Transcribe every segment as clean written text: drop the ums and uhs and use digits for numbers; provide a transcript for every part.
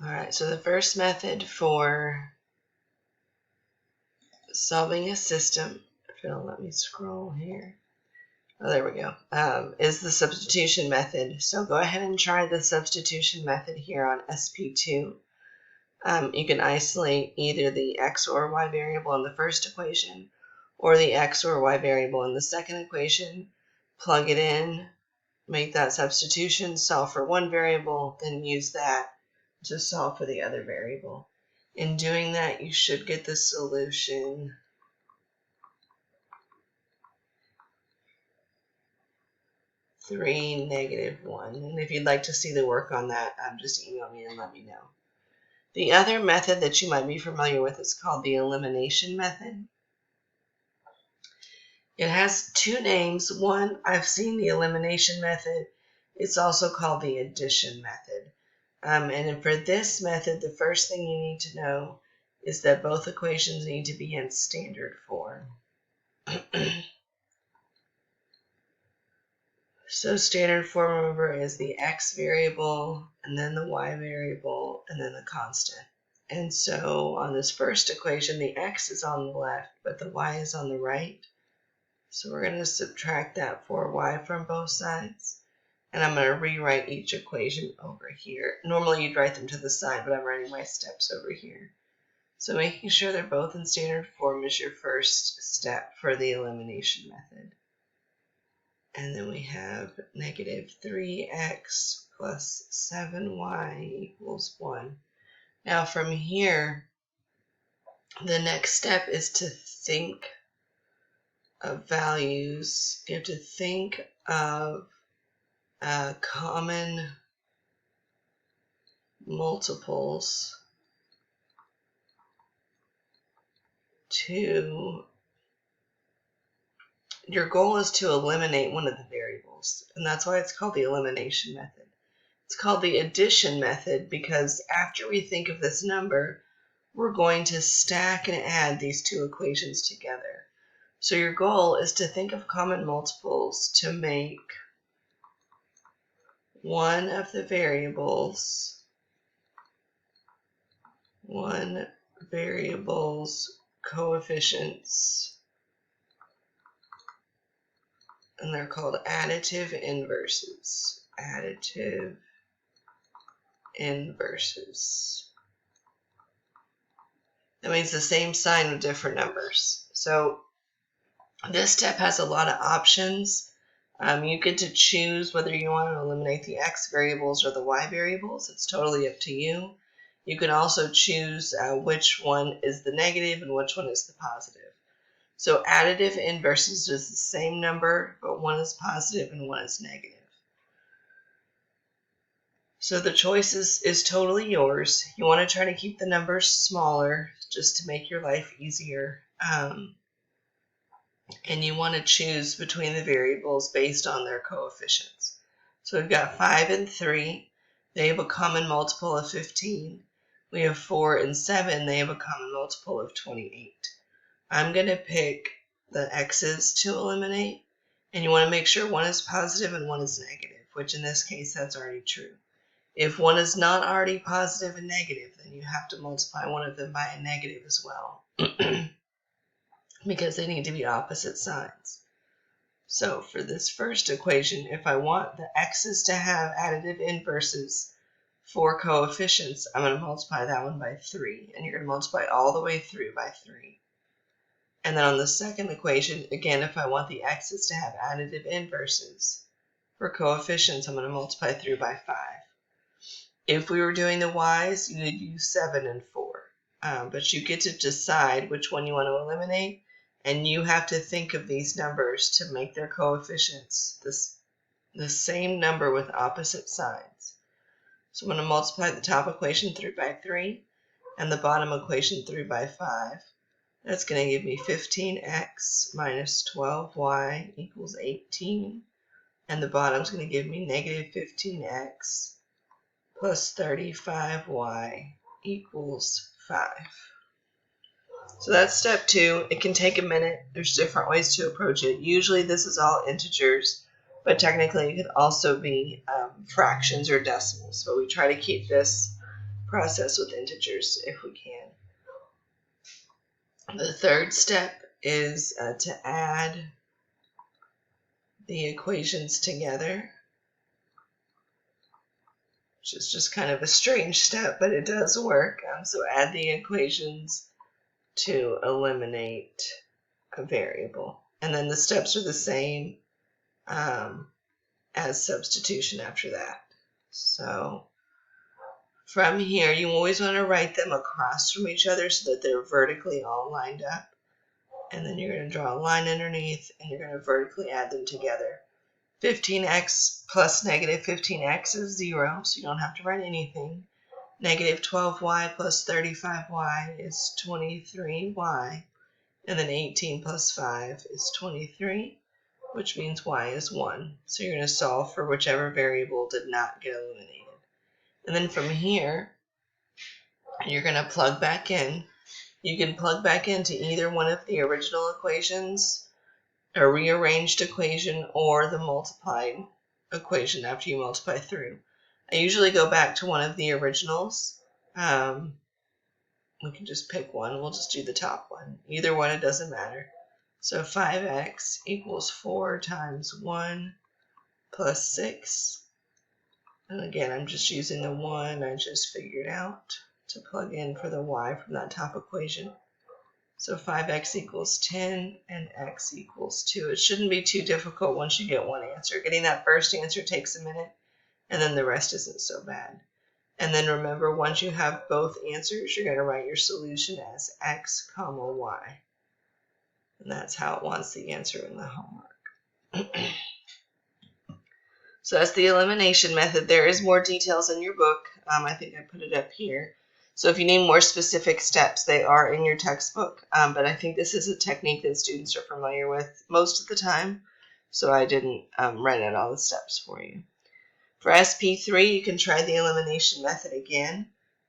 Alright, so the first method for solving a system, if it'll let me scroll here. Oh, there we go. Is the substitution method. So go ahead and try the substitution method here on SP2. You can isolate either the x or y variable in the first equation or the x or y variable in the second equation. Plug it in, make that substitution, solve for one variable, then use that to solve for the other variable. In doing that, you should get the solution 3, -1. And if you'd like to see the work on that, just email me and let me know. The other method that you might be familiar with is called the elimination method. It has two names. One, I've seen the elimination method. It's also called the addition method. And for this method, the first thing you need to know is that both equations need to be in standard form. So standard form, remember, is the x variable, and then the y variable, and then the constant. And so on this first equation, the x is on the left, but the y is on the right. So we're going to subtract that 4y from both sides. And I'm going to rewrite each equation over here. Normally you'd write them to the side, but I'm writing my steps over here. So making sure they're both in standard form is your first step for the elimination method. And then we have -3x plus 7y equals 1. Now from here, the next step is to think of values. You have to think of common multiples to, your goal is to eliminate one of the variables, and that's why it's called the elimination method. It's called the addition method because after we think of this number, we're going to stack and add these two equations together. So your goal is to think of common multiples to make one of the variables, one variable's coefficients, and they're called additive inverses. Additive inverses. That means the same sign with different numbers. So this step has a lot of options. You get to choose whether you want to eliminate the x variables or the y variables. It's totally up to you. You can also choose which one is the negative and which one is the positive. So additive inverses is the same number, but one is positive and one is negative. So the choice is totally yours. You want to try to keep the numbers smaller just to make your life easier. And you want to choose between the variables based on their coefficients. So we've got 5 and 3. They have a common multiple of 15. We have 4 and 7. They have a common multiple of 28. I'm going to pick the x's to eliminate. And you want to make sure one is positive and one is negative, which in this case, that's already true. If one is not already positive and negative, then you have to multiply one of them by a negative as well. Because they need to be opposite signs. So for this first equation, if I want the x's to have additive inverses for coefficients, I'm going to multiply that one by 3. And you're going to multiply all the way through by 3. And then on the second equation, again, if I want the x's to have additive inverses for coefficients, I'm going to multiply through by 5. If we were doing the y's, you would use 7 and 4. But you get to decide which one you want to eliminate. And you have to think of these numbers to make their coefficients the same number with opposite signs. So I'm going to multiply the top equation through by 3 and the bottom equation through by 5. That's going to give me 15x minus 12y equals 18. And the bottom is going to give me negative 15x plus 35y equals 5. So that's step 2. It can take a minute. There's different ways to approach it. Usually this is all integers, but technically it could also be fractions or decimals. So we try to keep this process with integers if we can. The third step is to add the equations together, which is just kind of a strange step, but it does work. So add the equations to eliminate a variable. And then the steps are the same as substitution after that. So from here, you always want to write them across from each other so that they're vertically all lined up. And then you're going to draw a line underneath, and you're going to vertically add them together. 15x plus negative 15x is 0, so you don't have to write anything. Negative 12y plus 35y is 23y. And then 18 plus 5 is 23, which means y is 1. So you're going to solve for whichever variable did not get eliminated. And then from here, you're going to plug back in. You can plug back into either one of the original equations, a rearranged equation, or the multiplied equation after you multiply through. I usually go back to one of the originals. We can just pick one. We'll just do the top one. Either one, it doesn't matter. So 5x equals 4 times 1 plus 6. And again, I'm just using the one I just figured out to plug in for the y from that top equation. So 5x equals 10 and x equals 2. It shouldn't be too difficult once you get one answer. Getting that first answer takes a minute, and then the rest isn't so bad. And then remember, once you have both answers, you're going to write your solution as x comma y. And that's how it wants the answer in the homework. So that's the elimination method. There is more details in your book. I think I put it up here. So if you need more specific steps, they are in your textbook. But I think this is a technique that students are familiar with most of the time. So I didn't write out all the steps for you. For SP3, you can try the elimination method again.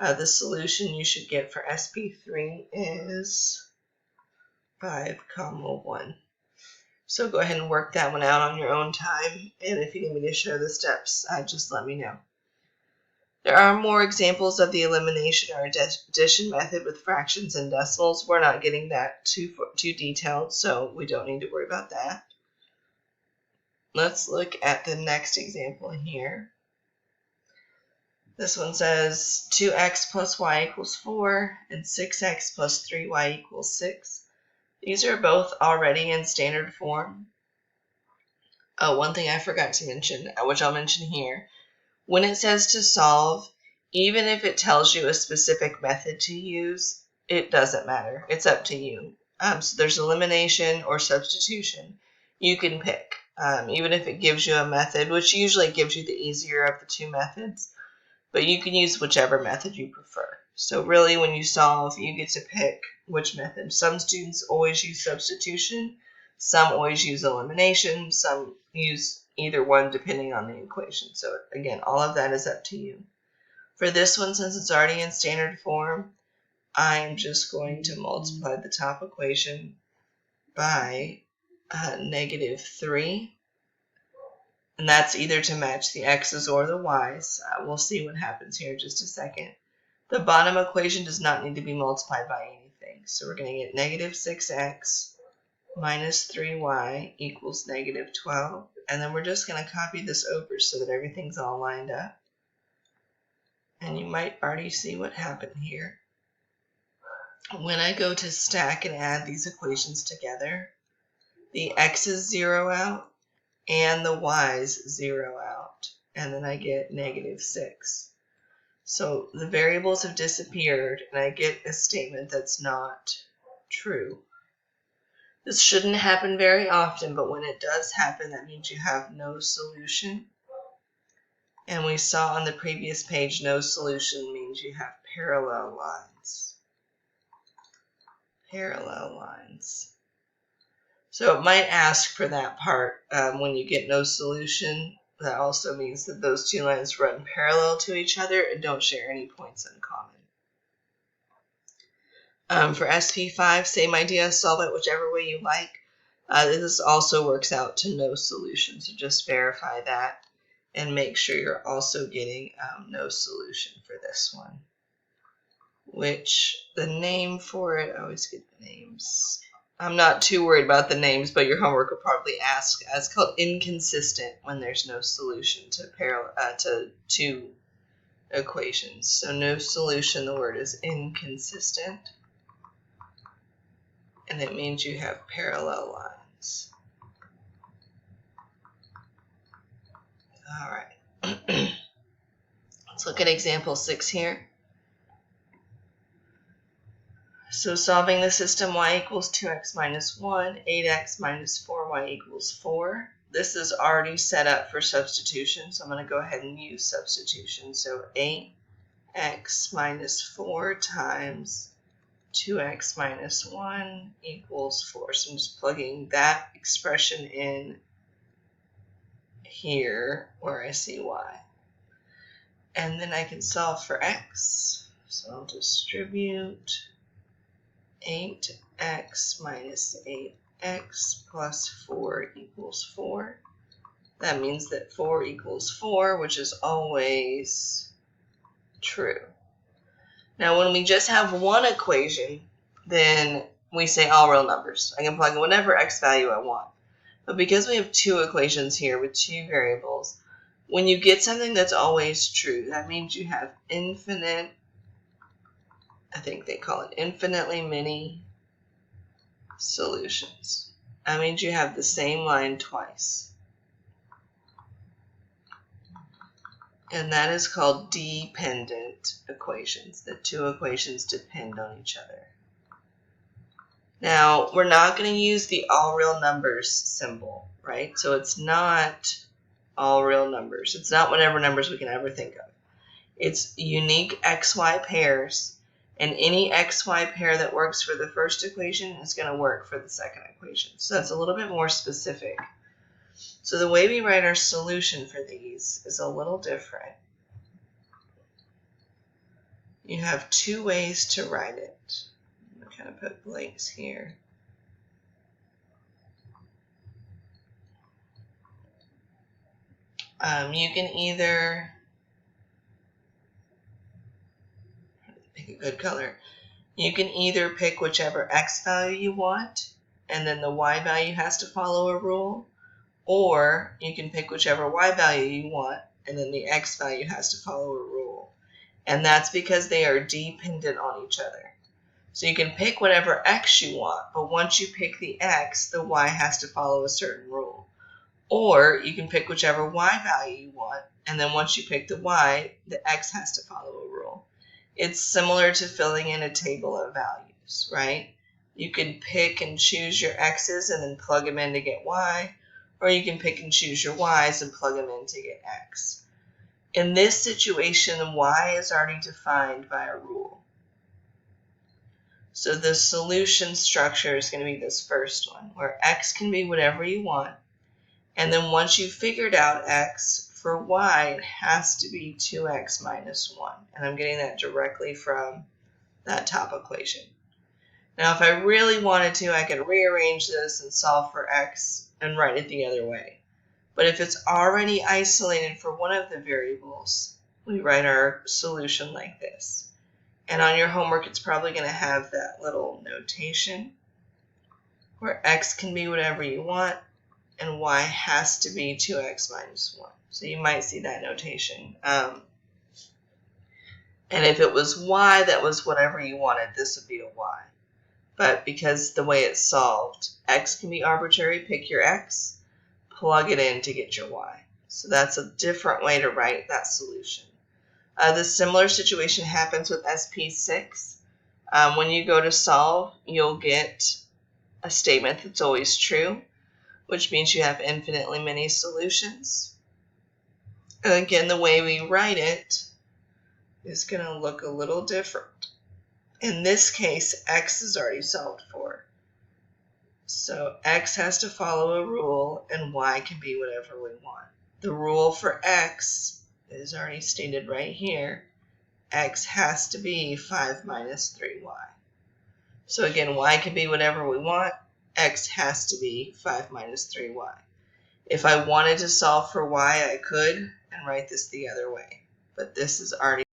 The solution you should get for SP3 is 5, 1. So go ahead and work that one out on your own time. And if you need me to show the steps, just let me know. There are more examples of the elimination or addition method with fractions and decimals. We're not getting that too detailed, so we don't need to worry about that. Let's look at the next example here. This one says 2x plus y equals 4 and 6x plus 3y equals 6. These are both already in standard form. Oh, one thing I forgot to mention, which I'll mention here. When it says to solve, even if it tells you a specific method to use, it doesn't matter. It's up to you. So there's elimination or substitution. You can pick. Even if it gives you a method, which usually gives you the easier of the two methods, but you can use whichever method you prefer. So really, when you solve, you get to pick which method. Some students always use substitution, some always use elimination, some use either one depending on the equation. So again, all of that is up to you. For this one, since it's already in standard form, I'm just going to multiply the top equation by -3. And that's either to match the x's or the y's. We'll see what happens here in just a second. The bottom equation does not need to be multiplied by anything. So we're going to get -6x minus 3y equals -12. And then we're just going to copy this over so that everything's all lined up. And you might already see what happened here. When I go to stack and add these equations together, the x's zero out and the y's zero out. And then I get -6. So the variables have disappeared, and I get a statement that's not true. This shouldn't happen very often, but when it does happen, that means you have no solution. And we saw on the previous page, no solution means you have parallel lines. Parallel lines. So it might ask for that part when you get no solution. That also means that those two lines run parallel to each other and don't share any points in common. For SP5, same idea, solve it whichever way you like. This also works out to no solution, so just verify that and make sure you're also getting no solution for this one. which the name for it, I always get the names. I'm not too worried about the names, but your homework will probably ask. It's called inconsistent when there's no solution to two equations. So no solution, the word is inconsistent. And it means you have parallel lines. All right. Let's look at example 6 here. So solving the system y equals 2x minus 1, 8x minus 4y equals 4. This is already set up for substitution, so I'm going to go ahead and use substitution. So 8x minus 4 times 2x minus 1 equals 4. So I'm just plugging that expression in here where I see y. And then I can solve for x. So I'll distribute 8x minus 8x plus 4 equals 4. That means that 4 equals 4, which is always true. Now, when we just have one equation, then we say all real numbers. I can plug in whatever x value I want. But because we have two equations here with two variables, when you get something that's always true, that means you have infinite, I think they call it infinitely many solutions. That means you have the same line twice. And that is called dependent equations. The two equations depend on each other. Now, we're not going to use the all real numbers symbol, right? So it's not all real numbers. It's not whatever numbers we can ever think of. It's unique xy pairs. And any xy pair that works for the first equation is going to work for the second equation. So that's a little bit more specific. So the way we write our solution for these is a little different. You have two ways to write it. I'm going to kind of put blanks here. You can either pick a good color. You can either pick whichever x value you want, and then the y value has to follow a rule, or you can pick whichever y value you want, and then the x value has to follow a rule. And that's because they are dependent on each other. So you can pick whatever x you want, but once you pick the x, the y has to follow a certain rule. Or you can pick whichever y value you want, and then once you pick the y, the x has to follow a rule. It's similar to filling in a table of values, right? You can pick and choose your x's and then plug them in to get y, or you can pick and choose your y's and plug them in to get x. In this situation, y is already defined by a rule. So the solution structure is going to be this first one, where x can be whatever you want. And then once you've figured out x, for y, it has to be 2x minus 1. And I'm getting that directly from that top equation. Now, if I really wanted to, I could rearrange this and solve for x and write it the other way. But if it's already isolated for one of the variables, we write our solution like this. And on your homework, it's probably going to have that little notation where x can be whatever you want, and y has to be 2x minus 1. So you might see that notation. And if it was y that was whatever you wanted, this would be a y. But because the way it's solved, x can be arbitrary, pick your x, plug it in to get your y. So that's a different way to write that solution. The similar situation happens with SP6. When you go to solve, you'll get a statement that's always true, which means you have infinitely many solutions. And again, the way we write it is going to look a little different. In this case, x is already solved for. So x has to follow a rule, and y can be whatever we want. The rule for x is already stated right here. X has to be 5 minus 3y. So again, y can be whatever we want. X has to be 5 minus 3y. If I wanted to solve for y, I could and write this the other way. But this is already